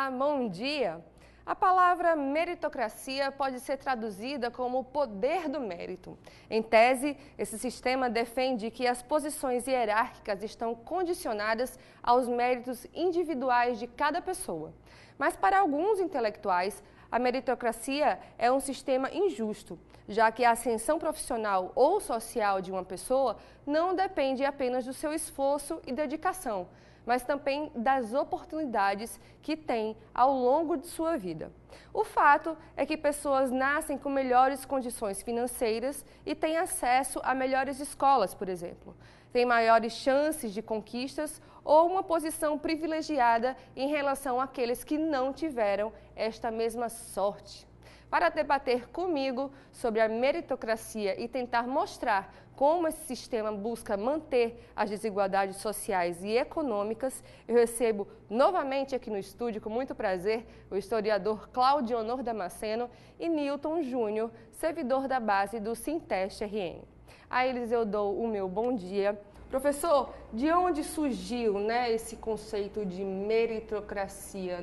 Olá, bom dia! A palavra meritocracia pode ser traduzida como poder do mérito. Em tese, esse sistema defende que as posições hierárquicas estão condicionadas aos méritos individuais de cada pessoa. Mas para alguns intelectuais, a meritocracia é um sistema injusto, já que a ascensão profissional ou social de uma pessoa não depende apenas do seu esforço e dedicação, mas também das oportunidades que tem ao longo de sua vida. O fato é que pessoas nascem com melhores condições financeiras e têm acesso a melhores escolas, por exemplo. Têm maiores chances de conquistas ou uma posição privilegiada em relação àqueles que não tiveram esta mesma sorte. Para debater comigo sobre a meritocracia e tentar mostrar como esse sistema busca manter as desigualdades sociais e econômicas, eu recebo novamente aqui no estúdio, com muito prazer, o historiador Claudionor Damasceno e Newton Júnior, servidor da base do Sinteste-RN. A eles eu dou o meu bom dia. Professor, de onde surgiu, esse conceito de meritocracia?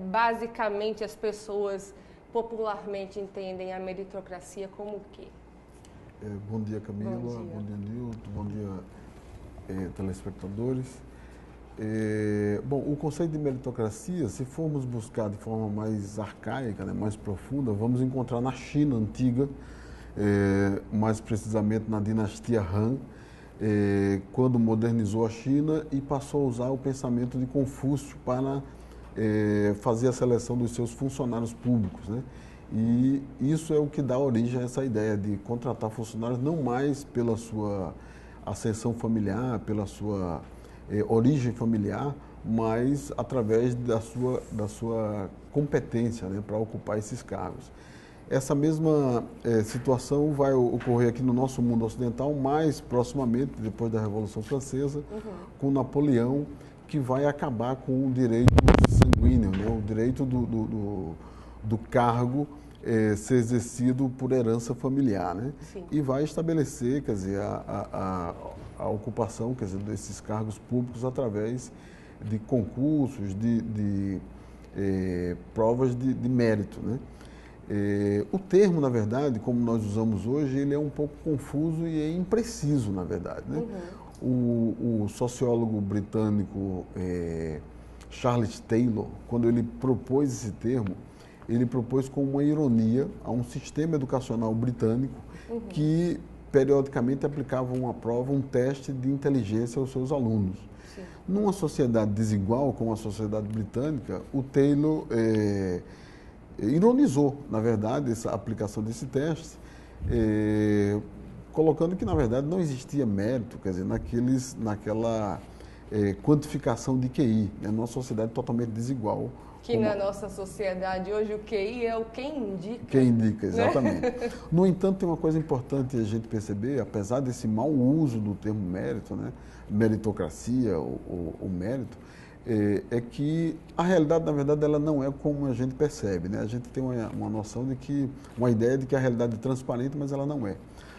Basicamente, as pessoas popularmente entendem a meritocracia como o quê? Bom dia, Camila. Bom dia, Nilton. Bom dia, telespectadores. Bom, o conceito de meritocracia, se formos buscar de forma mais arcaica, mais profunda, vamos encontrar na China antiga, mais precisamente na dinastia Han, quando modernizou a China e passou a usar o pensamento de Confúcio para fazer a seleção dos seus funcionários públicos, E isso é o que dá origem a essa ideia de contratar funcionários não mais pela sua ascensão familiar, pela sua origem familiar, mas através da sua competência para ocupar esses cargos. Essa mesma situação vai ocorrer aqui no nosso mundo ocidental mais proximamente, depois da Revolução Francesa, com Napoleão, que vai acabar com o direito sanguíneo, o direito do cargo ser exercido por herança familiar, E vai estabelecer, quer dizer, a ocupação, quer dizer, desses cargos públicos através de concursos, de provas de mérito, O termo, na verdade, como nós usamos hoje, ele é um pouco confuso e é impreciso, na verdade, O sociólogo britânico Charles Taylor, quando ele propôs esse termo, ele propôs com uma ironia a um sistema educacional britânico que periodicamente aplicava uma prova, um teste de inteligência aos seus alunos. Sim. Numa sociedade desigual como a sociedade britânica, o Taylor ironizou, na verdade, essa aplicação desse teste, colocando que, na verdade, não existia mérito, quer dizer, naquela quantificação de QI, numa sociedade totalmente desigual. Que na nossa sociedade hoje o QI é o quem indica. Quem indica, exatamente. No entanto, tem uma coisa importante a gente perceber, apesar desse mau uso do termo mérito, meritocracia, o mérito, é que a realidade, na verdade, ela não é como a gente percebe, A gente tem uma noção de que, uma ideia de que a realidade é transparente, mas ela não é.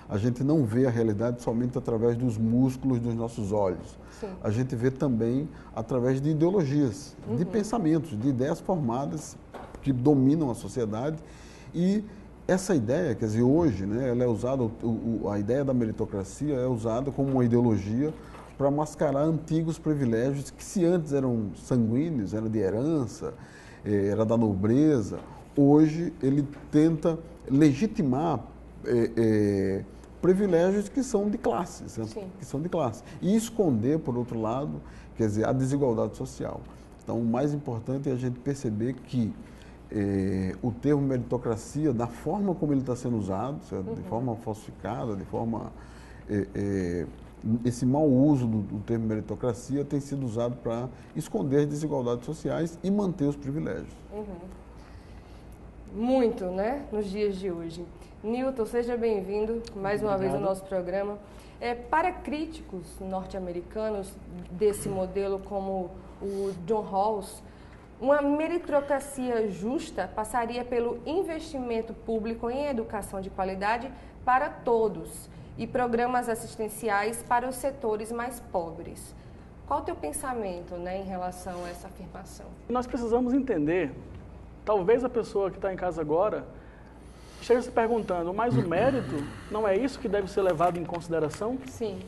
A gente não vê a realidade somente através dos músculos dos nossos olhos. Sim. A gente vê também através de ideologias, de pensamentos, de ideias formadas que dominam a sociedade. E essa ideia, quer dizer, hoje, ela é usada, a ideia da meritocracia é usada como uma ideologia para mascarar antigos privilégios que, se antes eram sanguíneos, era de herança, era da nobreza, hoje ele tenta legitimar privilégios que são de classe, e esconder, por outro lado, quer dizer, a desigualdade social. Então, o mais importante é a gente perceber que o termo meritocracia, da forma como ele está sendo usado, de forma falsificada, de forma esse mau uso do termo meritocracia tem sido usado para esconder as desigualdades sociais e manter os privilégios. Muito, nos dias de hoje. Newton, seja bem-vindo mais uma vez ao nosso programa. Para críticos norte-americanos desse modelo, como o John Rawls, uma meritocracia justa passaria pelo investimento público em educação de qualidade para todos e programas assistenciais para os setores mais pobres. Qual o teu pensamento, né, em relação a essa afirmação? Nós precisamos entender, talvez a pessoa que está em casa agora esteja se perguntando, mas o mérito não é isso que deve ser levado em consideração? Sim.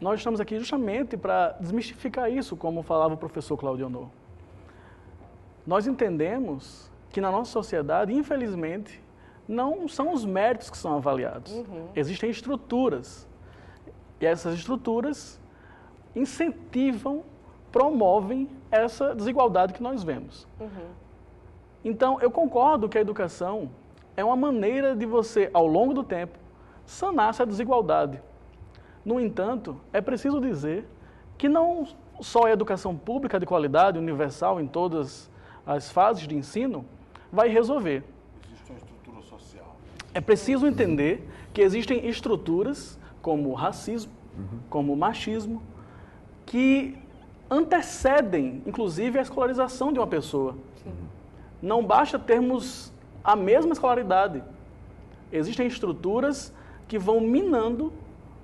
Nós estamos aqui justamente para desmistificar isso, como falava o professor Claudio Honor. Nós entendemos que na nossa sociedade, infelizmente, não são os méritos que são avaliados. Existem estruturas. E essas estruturas incentivam, promovem essa desigualdade que nós vemos. Então, eu concordo que a educação é uma maneira de você, ao longo do tempo, sanar essa desigualdade. No entanto, é preciso dizer que não só a educação pública de qualidade, universal, em todas as fases de ensino, vai resolver. Existe uma estrutura social. É preciso entender que existem estruturas como o racismo, como o machismo, que antecedem, inclusive, a escolarização de uma pessoa. Não basta termos a mesma escolaridade. Existem estruturas que vão minando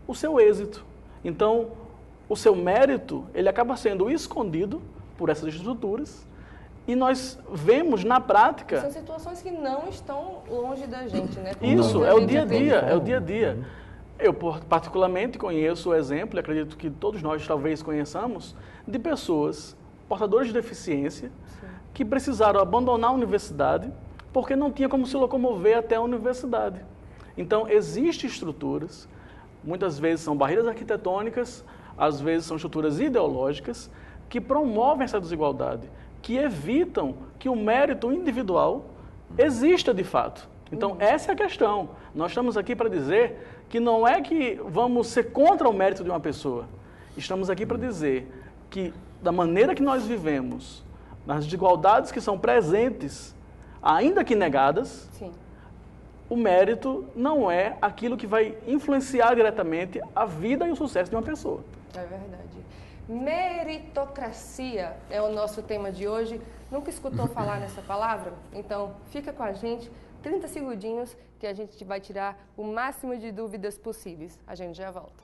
o seu êxito. Então, o seu mérito, ele acaba sendo escondido por essas estruturas e nós vemos na prática... São situações que não estão longe da gente, né? Isso, é o dia a dia, é o dia a dia. Eu, particularmente, conheço o exemplo, e acredito que todos nós talvez conheçamos, de pessoas portadoras de deficiência que precisaram abandonar a universidade porque não tinha como se locomover até a universidade. Então, existem estruturas, muitas vezes são barreiras arquitetônicas, às vezes são estruturas ideológicas, que promovem essa desigualdade, que evitam que o mérito individual exista de fato. Então, essa é a questão. Nós estamos aqui para dizer que não é que vamos ser contra o mérito de uma pessoa. Estamos aqui para dizer que, da maneira que nós vivemos, nas desigualdades que são presentes, ainda que negadas, o mérito não é aquilo que vai influenciar diretamente a vida e o sucesso de uma pessoa. É verdade. Meritocracia é o nosso tema de hoje. Nunca escutou falar nessa palavra? Então, fica com a gente, 30 segundinhos, que a gente vai tirar o máximo de dúvidas possíveis. A gente já volta.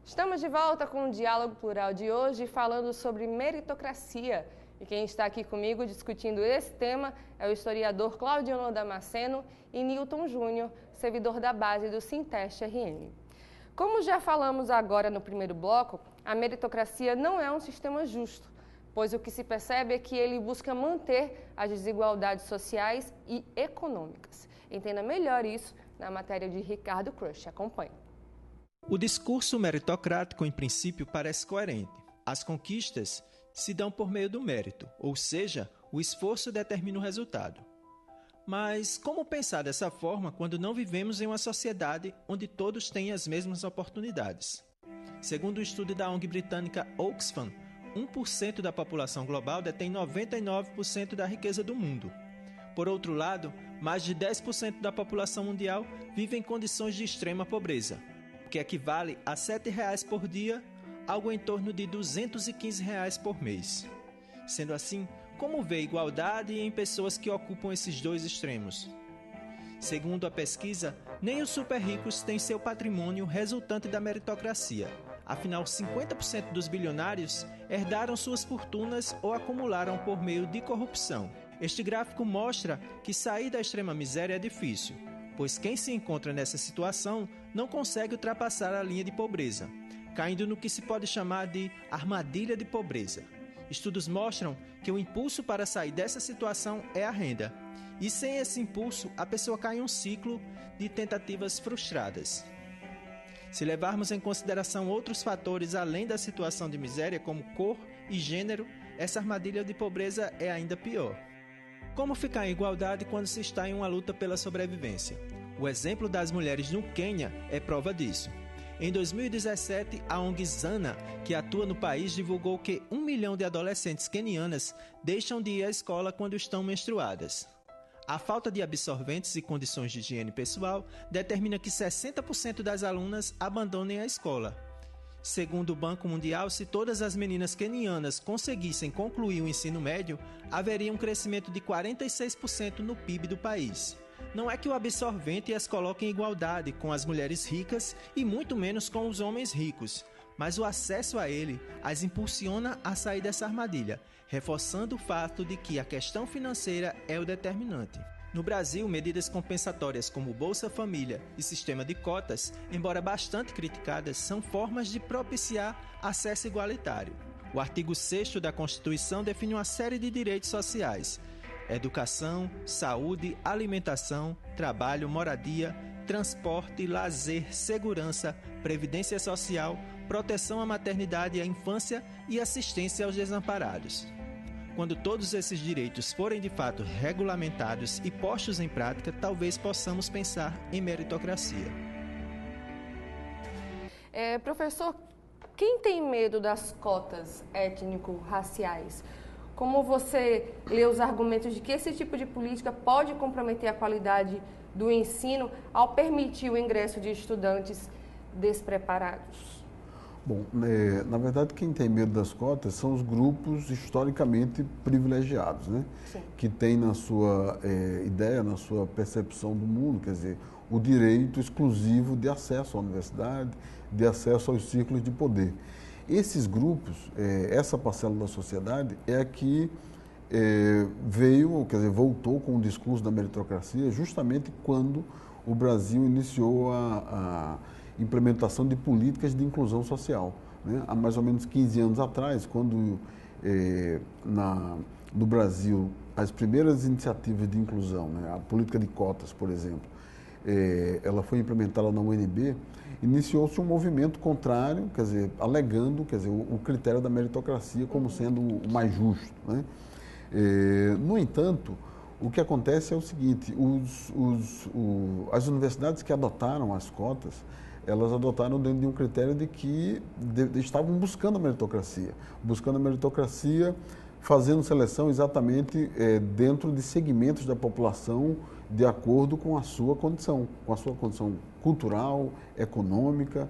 Estamos de volta com o Diálogo Plural de hoje, falando sobre meritocracia. E quem está aqui comigo discutindo esse tema é o historiador Claudio Honor Damasceno e Newton Júnior, servidor da base do Sinteste-RN. Como já falamos agora no primeiro bloco, a meritocracia não é um sistema justo, pois o que se percebe é que ele busca manter as desigualdades sociais e econômicas. Entenda melhor isso na matéria de Ricardo Crush. Acompanhe. O discurso meritocrático, em princípio, parece coerente. As conquistas se dão por meio do mérito, ou seja, o esforço determina o resultado. Mas como pensar dessa forma quando não vivemos em uma sociedade onde todos têm as mesmas oportunidades? Segundo o estudo da ONG britânica Oxfam, 1% da população global detém 99% da riqueza do mundo. Por outro lado, mais de 10% da população mundial vive em condições de extrema pobreza, o que equivale a R$ 7,00 por dia, algo em torno de R$ 215,00 por mês. Sendo assim, como vê igualdade em pessoas que ocupam esses dois extremos? Segundo a pesquisa, nem os super ricos têm seu patrimônio resultante da meritocracia. Afinal, 50% dos bilionários herdaram suas fortunas ou acumularam por meio de corrupção. Este gráfico mostra que sair da extrema miséria é difícil, pois quem se encontra nessa situação não consegue ultrapassar a linha de pobreza, caindo no que se pode chamar de armadilha de pobreza. Estudos mostram que o impulso para sair dessa situação é a renda, e sem esse impulso, a pessoa cai em um ciclo de tentativas frustradas. Se levarmos em consideração outros fatores além da situação de miséria, como cor e gênero, essa armadilha de pobreza é ainda pior. Como ficar em igualdade quando se está em uma luta pela sobrevivência? O exemplo das mulheres no Quênia é prova disso. Em 2017, a ONG Zana, que atua no país, divulgou que 1 milhão de adolescentes quenianas deixam de ir à escola quando estão menstruadas. A falta de absorventes e condições de higiene pessoal determina que 60% das alunas abandonem a escola. Segundo o Banco Mundial, se todas as meninas quenianas conseguissem concluir o ensino médio, haveria um crescimento de 46% no PIB do país. Não é que o absorvente as coloque em igualdade com as mulheres ricas e muito menos com os homens ricos, mas o acesso a ele as impulsiona a sair dessa armadilha, reforçando o fato de que a questão financeira é o determinante. No Brasil, medidas compensatórias como Bolsa Família e sistema de cotas, embora bastante criticadas, são formas de propiciar acesso igualitário. O artigo 6º da Constituição define uma série de direitos sociais: educação, saúde, alimentação, trabalho, moradia, transporte, lazer, segurança, previdência social, proteção à maternidade e à infância e assistência aos desamparados. Quando todos esses direitos forem de fato regulamentados e postos em prática, talvez possamos pensar em meritocracia. Professor, quem tem medo das cotas étnico-raciais? Como você lê os argumentos de que esse tipo de política pode comprometer a qualidade do ensino ao permitir o ingresso de estudantes despreparados? Bom, na verdade, quem tem medo das cotas são os grupos historicamente privilegiados, né? Sim. Que têm na sua ideia, na sua percepção do mundo, quer dizer, o direito exclusivo de acesso à universidade, de acesso aos círculos de poder. Esses grupos, essa parcela da sociedade é a que voltou com o discurso da meritocracia justamente quando o Brasil iniciou a implementação de políticas de inclusão social, né? Há mais ou menos 15 anos atrás, quando no Brasil as primeiras iniciativas de inclusão, né? A política de cotas, por exemplo, ela foi implementada na UNB, iniciou-se um movimento contrário, quer dizer, alegando, o critério da meritocracia como sendo o mais justo, né? No entanto, o que acontece é o seguinte: as universidades que adotaram as cotas, elas adotaram dentro de um critério de que estavam buscando a meritocracia, fazendo seleção exatamente dentro de segmentos da população de acordo com a sua condição cultural, econômica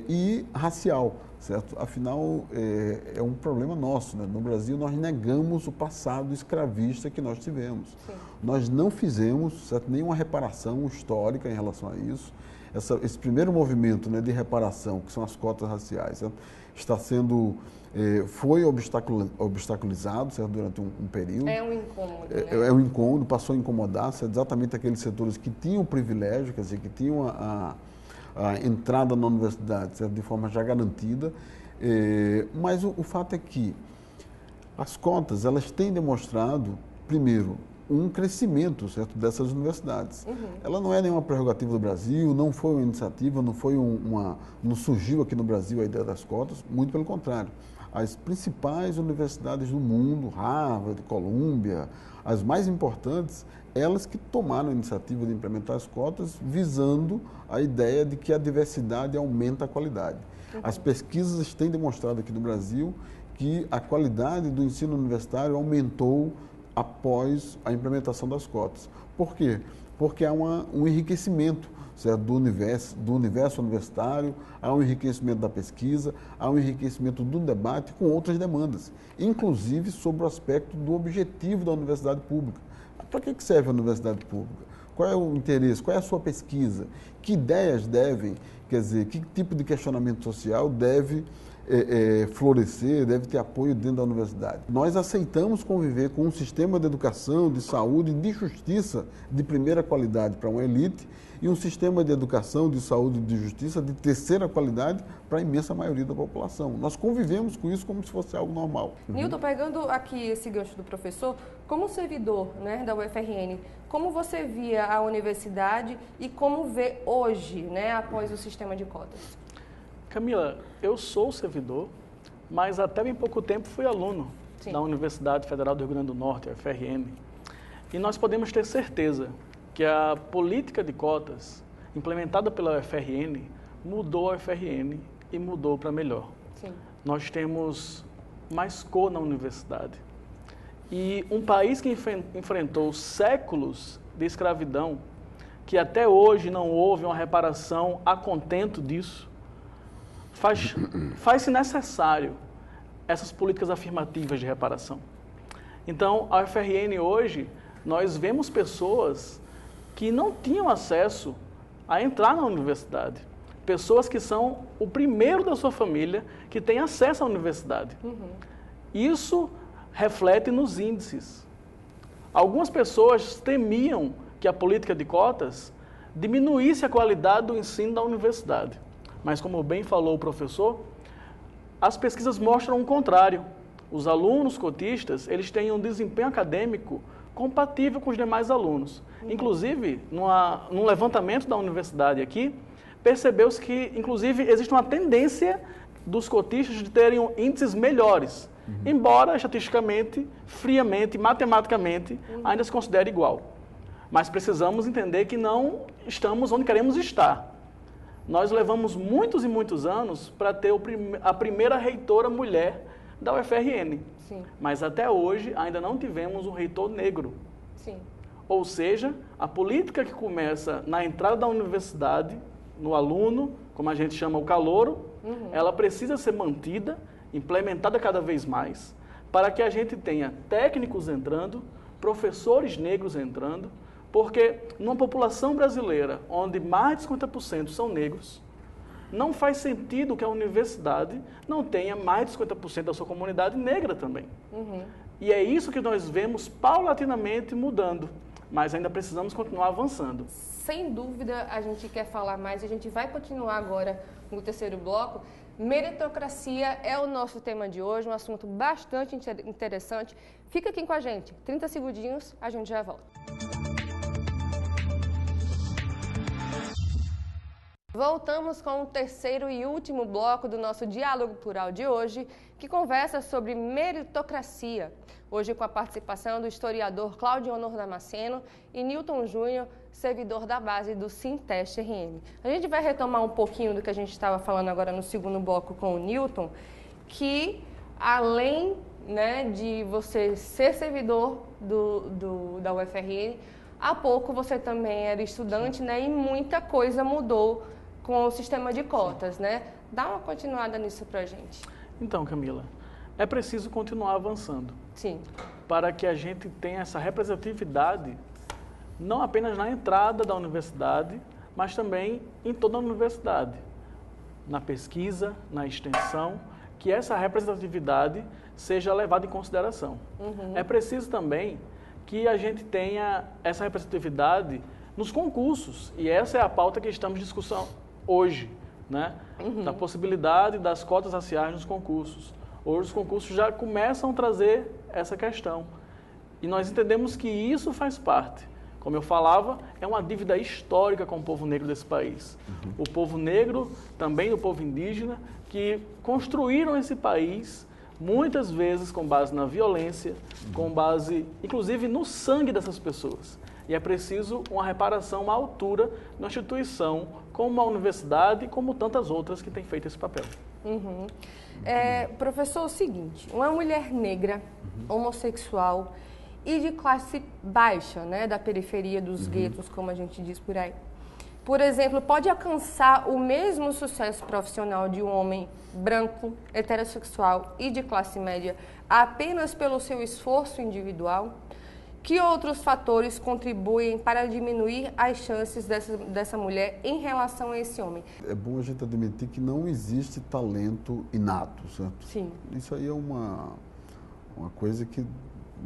e racial, certo? Afinal, é um problema nosso, né? No Brasil, nós negamos o passado escravista que nós tivemos. Sim. Nós não fizemos, certo, nenhuma reparação histórica em relação a isso. Esse primeiro movimento, né, de reparação, que são as cotas raciais, certo? Foi obstaculizado, certo, durante um período. É um incômodo, né? É um incômodo, passou a incomodar, certo? Exatamente aqueles setores que tinham o privilégio, quer dizer, que tinham a entrada na universidade, certo, de forma já garantida. Mas o fato é que as cotas, elas têm demonstrado, primeiro, um crescimento, certo, dessas universidades. Uhum. Ela não é nenhuma prerrogativa do Brasil, não foi uma iniciativa, não surgiu aqui no Brasil a ideia das cotas, muito pelo contrário. As principais universidades do mundo, Harvard, Columbia, as mais importantes, elas que tomaram a iniciativa de implementar as cotas, visando a ideia de que a diversidade aumenta a qualidade. Uhum. As pesquisas têm demonstrado aqui no Brasil que a qualidade do ensino universitário aumentou após a implementação das cotas. Por quê? Porque há um enriquecimento, certo, do universo universitário, há um enriquecimento da pesquisa, há um enriquecimento do debate com outras demandas, inclusive sobre o aspecto do objetivo da universidade pública. Para que serve a universidade pública? Qual é o interesse? Qual é a sua pesquisa? Que ideias devem, quer dizer, que tipo de questionamento social deve florescer, deve ter apoio dentro da universidade. Nós aceitamos conviver com um sistema de educação, de saúde, de justiça de primeira qualidade para uma elite e um sistema de educação, de saúde e de justiça de terceira qualidade para a imensa maioria da população. Nós convivemos com isso como se fosse algo normal. Nilton, pegando aqui esse gancho do professor, como servidor, né, da UFRN, como você via a universidade e como vê hoje, né, após o sistema de cotas? Camila, eu sou servidor, mas até bem pouco tempo fui aluno da Universidade Federal do Rio Grande do Norte, a UFRN. E nós podemos ter certeza que a política de cotas implementada pela UFRN mudou a UFRN e mudou para melhor. Sim. Nós temos mais cor na universidade. E um país que enfrentou séculos de escravidão, que até hoje não houve uma reparação a contento disso, faz-se necessário essas políticas afirmativas de reparação. Então, a UFRN hoje, nós vemos pessoas que não tinham acesso a entrar na universidade. Pessoas que são o primeiro da sua família que tem acesso à universidade. Isso reflete nos índices. Algumas pessoas temiam que a política de cotas diminuísse a qualidade do ensino da universidade. Mas, como bem falou o professor, as pesquisas mostram o contrário. Os alunos cotistas, eles têm um desempenho acadêmico compatível com os demais alunos. Inclusive, num levantamento da universidade aqui, percebeu-se que, inclusive, existe uma tendência dos cotistas de terem índices melhores, embora estatisticamente, friamente, matematicamente, ainda se considere igual. Mas precisamos entender que não estamos onde queremos estar. Nós levamos muitos e muitos anos para ter a primeira reitora mulher da UFRN. Sim. Mas até hoje ainda não tivemos um reitor negro. Sim. Ou seja, a política que começa na entrada da universidade, no aluno, como a gente chama o calouro, ela precisa ser mantida, implementada cada vez mais, para que a gente tenha técnicos entrando, professores negros entrando, porque numa população brasileira onde mais de 50% são negros, não faz sentido que a universidade não tenha mais de 50% da sua comunidade negra também. E é isso que nós vemos paulatinamente mudando, mas ainda precisamos continuar avançando. Sem dúvida, a gente quer falar mais, a gente vai continuar agora no terceiro bloco. Meritocracia é o nosso tema de hoje, um assunto bastante interessante. Fica aqui com a gente, 30 segundinhos, a gente já volta. Voltamos com o terceiro e último bloco do nosso Diálogo Plural de hoje, que conversa sobre meritocracia. Hoje com a participação do historiador Cláudio Honor Damasceno e Newton Júnior, servidor da base do Sinteste RN. A gente vai retomar um pouquinho do que a gente estava falando agora no segundo bloco com o Newton, que além, né, de você ser servidor da UFRN, há pouco você também era estudante, né, e muita coisa mudou com o sistema de cotas, né? Dá uma continuada nisso pra gente. Então, Camila, é preciso continuar avançando. Sim. Para que a gente tenha essa representatividade, não apenas na entrada da universidade, mas também em toda a universidade. Na pesquisa, na extensão, que essa representatividade seja levada em consideração. É preciso também que a gente tenha essa representatividade nos concursos, e essa é a pauta que estamos discutindo hoje, né? Da possibilidade das cotas raciais nos concursos. Hoje os concursos já começam a trazer essa questão. E nós entendemos que isso faz parte. Como eu falava, é uma dívida histórica com o povo negro desse país. O povo negro, também o povo indígena, que construíram esse país, muitas vezes com base na violência, com base, inclusive, no sangue dessas pessoas. E é preciso uma reparação à altura na instituição, como a universidade, como tantas outras que têm feito esse papel. Professor, é o seguinte, uma mulher negra, homossexual e de classe baixa, né, da periferia dos guetos, como a gente diz por aí, por exemplo, pode alcançar o mesmo sucesso profissional de um homem branco, heterossexual e de classe média apenas pelo seu esforço individual? Que outros fatores contribuem para diminuir as chances dessa mulher em relação a esse homem? É bom a gente admitir que não existe talento inato, certo? Sim. Isso aí é uma coisa que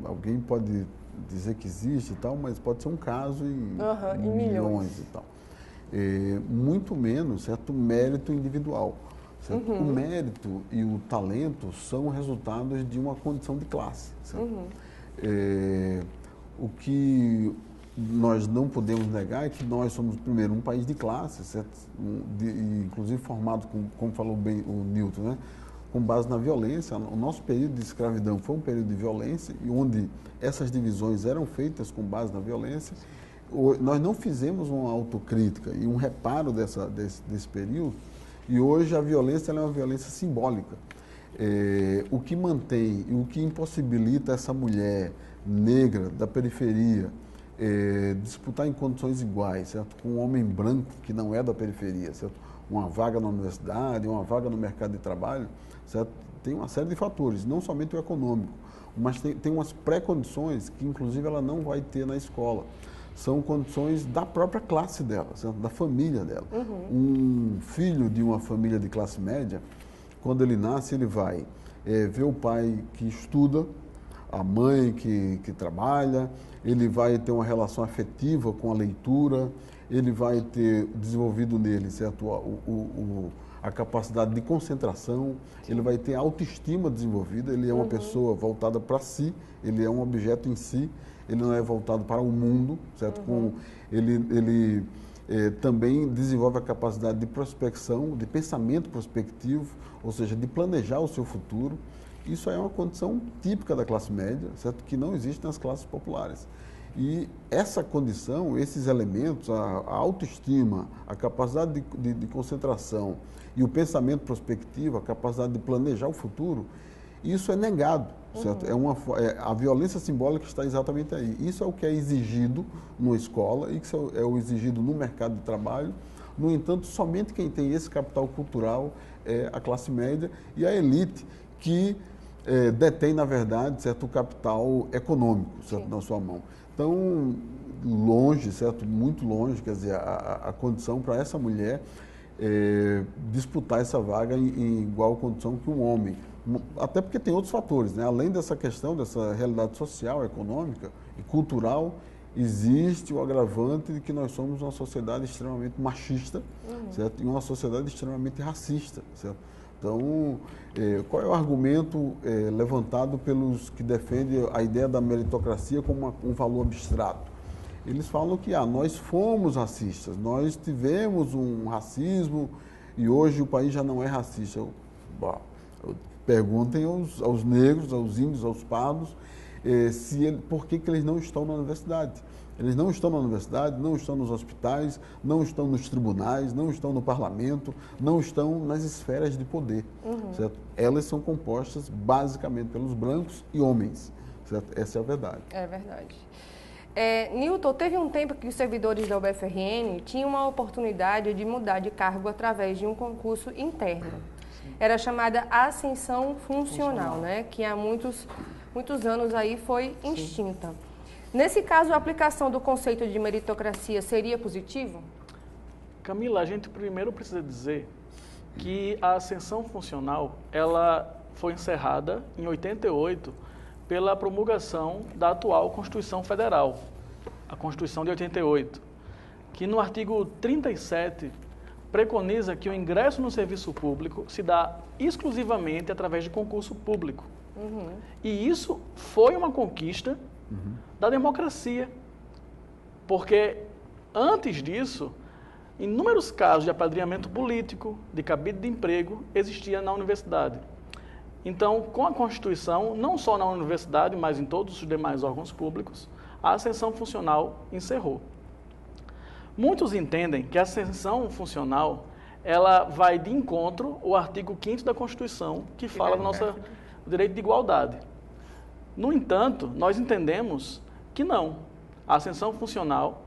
alguém pode dizer que existe e tal, mas pode ser um caso em milhões e tal. Muito menos, certo, mérito individual. Certo? O mérito e o talento são resultados de uma condição de classe. Certo? O que nós não podemos negar é que nós somos, primeiro, um país de classe, certo? Inclusive formado, como falou bem o Newton, né? Com base na violência. O nosso período de escravidão foi um período de violência, e onde essas divisões eram feitas com base na violência. Nós não fizemos uma autocrítica e um reparo desse período, e hoje a violência ela é uma violência simbólica. O que mantém e o que impossibilita essa mulher negra da periferia disputar em condições iguais, certo? Com um homem branco que não é da periferia, certo? Uma vaga na universidade, uma vaga no mercado de trabalho, certo? Tem uma série de fatores, não somente o econômico, mas tem umas pré-condições que inclusive ela não vai ter na escola, são condições da própria classe dela, certo? Da família dela. Um filho de uma família de classe média, quando ele nasce, ele vai ver o pai que estuda, a mãe que trabalha, ele vai ter uma relação afetiva com a leitura, ele vai ter desenvolvido nele, certo? A capacidade de concentração, ele vai ter autoestima desenvolvida, ele é uma pessoa voltada para si, ele é um objeto em si, ele não é voltado para o mundo, certo? Ele também desenvolve a capacidade de prospecção, de pensamento prospectivo, ou seja, de planejar o seu futuro. Isso é uma condição típica da classe média, certo? Que não existe nas classes populares. E essa condição, esses elementos, a autoestima, a capacidade de concentração e o pensamento prospectivo, a capacidade de planejar o futuro, isso é negado, certo? A violência simbólica está exatamente aí. Isso é o que é exigido numa escola, isso é o exigido no mercado de trabalho. No entanto, somente quem tem esse capital cultural é a classe média e a elite que detém, na verdade, certo, o capital econômico, certo, na sua mão. Então, longe, certo, muito longe, quer dizer, a condição para essa mulher disputar essa vaga em igual condição que um homem. Até porque tem outros fatores, né? Além dessa questão, dessa realidade social, econômica e cultural, existe o agravante de que nós somos uma sociedade extremamente machista, certo? E uma sociedade extremamente racista, certo? Então, qual é o argumento levantado pelos que defendem a ideia da meritocracia como um valor abstrato? Eles falam que nós fomos racistas, nós tivemos um racismo e hoje o país já não é racista. Perguntem aos negros, aos índios, aos pardos, por que eles não estão na universidade. Eles não estão na universidade, não estão nos hospitais, não estão nos tribunais, não estão no parlamento, não estão nas esferas de poder, certo? Elas são compostas basicamente pelos brancos e homens, certo? Essa é a verdade. É verdade. Newton, teve um tempo que os servidores da UFRN tinham uma oportunidade de mudar de cargo através de um concurso interno. Era chamada ascensão funcional, né? Que há muitos anos aí foi extinta. Nesse caso, a aplicação do conceito de meritocracia seria positivo? Camila, a gente primeiro precisa dizer que a ascensão funcional, ela foi encerrada em 88 pela promulgação da atual Constituição Federal, a Constituição de 88, que no artigo 37 preconiza que o ingresso no serviço público se dá exclusivamente através de concurso público. E isso foi uma conquista da democracia, porque antes disso, inúmeros casos de apadrinhamento político, de cabide de emprego, existia na universidade. Então, com a Constituição, não só na universidade, mas em todos os demais órgãos públicos, a ascensão funcional encerrou. Muitos entendem que a ascensão funcional, ela vai de encontro ao artigo 5º da Constituição, que fala do nosso direito de igualdade. No entanto, nós entendemos que não. A ascensão funcional,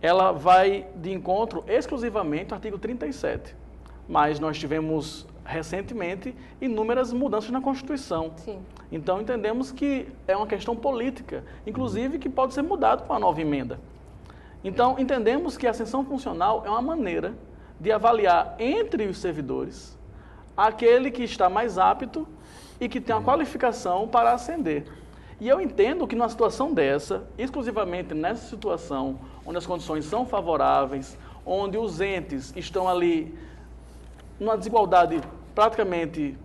ela vai de encontro exclusivamente ao artigo 37. Mas nós tivemos recentemente inúmeras mudanças na Constituição. Sim. Então entendemos que é uma questão política, inclusive que pode ser mudado com a nova emenda. Então entendemos que a ascensão funcional é uma maneira de avaliar entre os servidores aquele que está mais apto e que tem a qualificação para ascender. E eu entendo que numa situação dessa, exclusivamente nessa situação, onde as condições são favoráveis, onde os entes estão ali numa desigualdade praticamente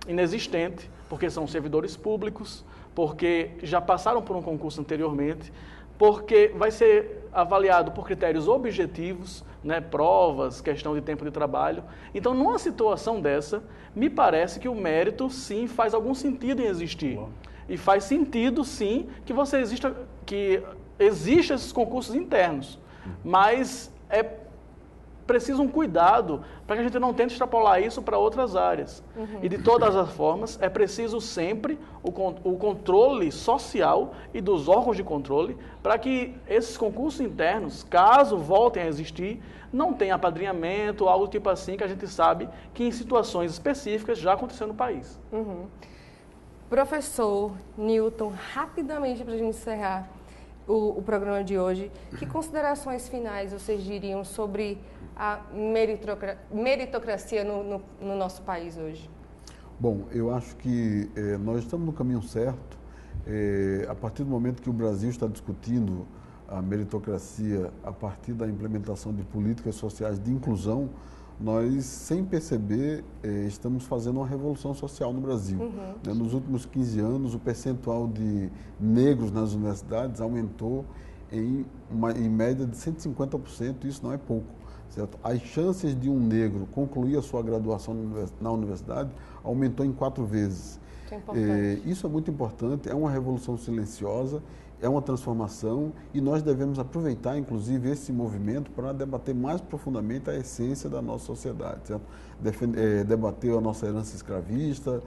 inexistente, porque são servidores públicos, porque já passaram por um concurso anteriormente, porque vai ser avaliado por critérios objetivos, né, provas, questão de tempo de trabalho. Então, numa situação dessa, me parece que o mérito, sim, faz algum sentido em existir. E faz sentido, sim, que existam esses concursos internos. Mas é preciso um cuidado para que a gente não tente extrapolar isso para outras áreas. E de todas as formas, é preciso sempre o controle social e dos órgãos de controle para que esses concursos internos, caso voltem a existir, não tenha apadrinhamento, algo tipo assim, que a gente sabe que em situações específicas já aconteceu no país. Professor Newton, rapidamente para a gente encerrar, o programa de hoje, que considerações finais vocês diriam sobre a meritocracia no nosso país hoje? Bom, eu acho que nós estamos no caminho certo. A partir do momento que o Brasil está discutindo a meritocracia a partir da implementação de políticas sociais de inclusão, nós, sem perceber, estamos fazendo uma revolução social no Brasil. Uhum. Nos últimos 15 anos, o percentual de negros nas universidades aumentou em média de 150%, isso não é pouco. Certo? As chances de um negro concluir a sua graduação na universidade aumentou em 4 vezes. Isso é muito importante, é uma revolução silenciosa, é uma transformação e nós devemos aproveitar, inclusive, esse movimento para debater mais profundamente a essência da nossa sociedade, certo? Debater a nossa herança escravista,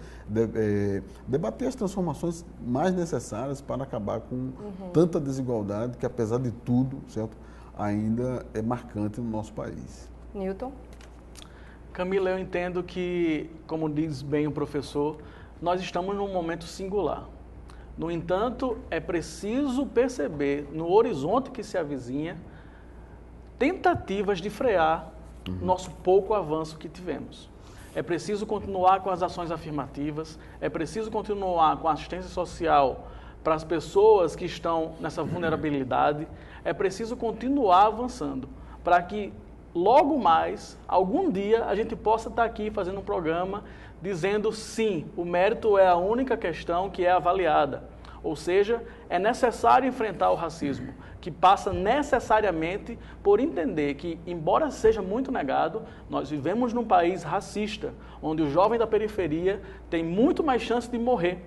debater as transformações mais necessárias para acabar com tanta desigualdade que, apesar de tudo, certo, ainda é marcante no nosso país. Newton? Camila, eu entendo que, como diz bem o professor, nós estamos num momento singular. No entanto, é preciso perceber no horizonte que se avizinha tentativas de frear nosso pouco avanço que tivemos. É preciso continuar com as ações afirmativas, é preciso continuar com a assistência social para as pessoas que estão nessa vulnerabilidade, é preciso continuar avançando para que logo mais, algum dia, a gente possa estar aqui fazendo um programa dizendo sim, o mérito é a única questão que é avaliada. Ou seja, é necessário enfrentar o racismo, que passa necessariamente por entender que, embora seja muito negado, nós vivemos num país racista, onde o jovem da periferia tem muito mais chance de morrer.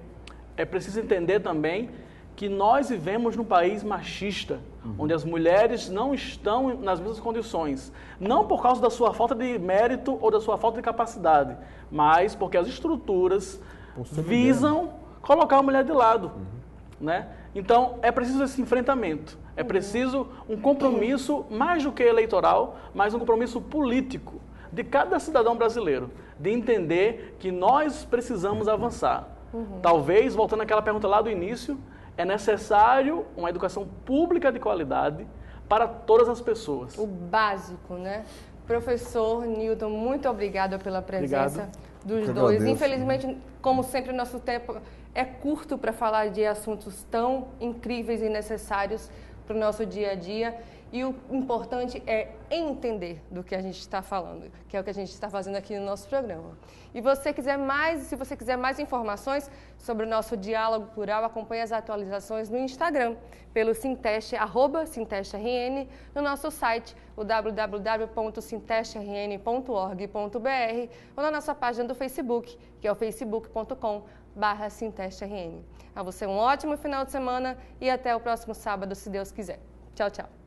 É preciso entender também que nós vivemos num país machista, onde as mulheres não estão nas mesmas condições, não por causa da sua falta de mérito ou da sua falta de capacidade, mas porque as estruturas visam colocar a mulher de lado. Né? Então, é preciso esse enfrentamento, é preciso um compromisso, mais do que eleitoral, mas um compromisso político de cada cidadão brasileiro, de entender que nós precisamos avançar. Talvez, voltando àquela pergunta lá do início, é necessário uma educação pública de qualidade para todas as pessoas. O básico, né? Professor Newton, muito obrigada pela presença dos dois. Infelizmente, como sempre, nosso tempo é curto para falar de assuntos tão incríveis e necessários para o nosso dia a dia. E o importante é entender do que a gente está falando, que é o que a gente está fazendo aqui no nosso programa. E se você quiser mais informações sobre o nosso diálogo plural, acompanhe as atualizações no Instagram, pelo Sinteste, @SintesteRN, no nosso site, o www.sintesterrn.org.br, ou na nossa página do Facebook, que é o facebook.com/SintesteRN. A você um ótimo final de semana e até o próximo sábado, se Deus quiser. Tchau, tchau.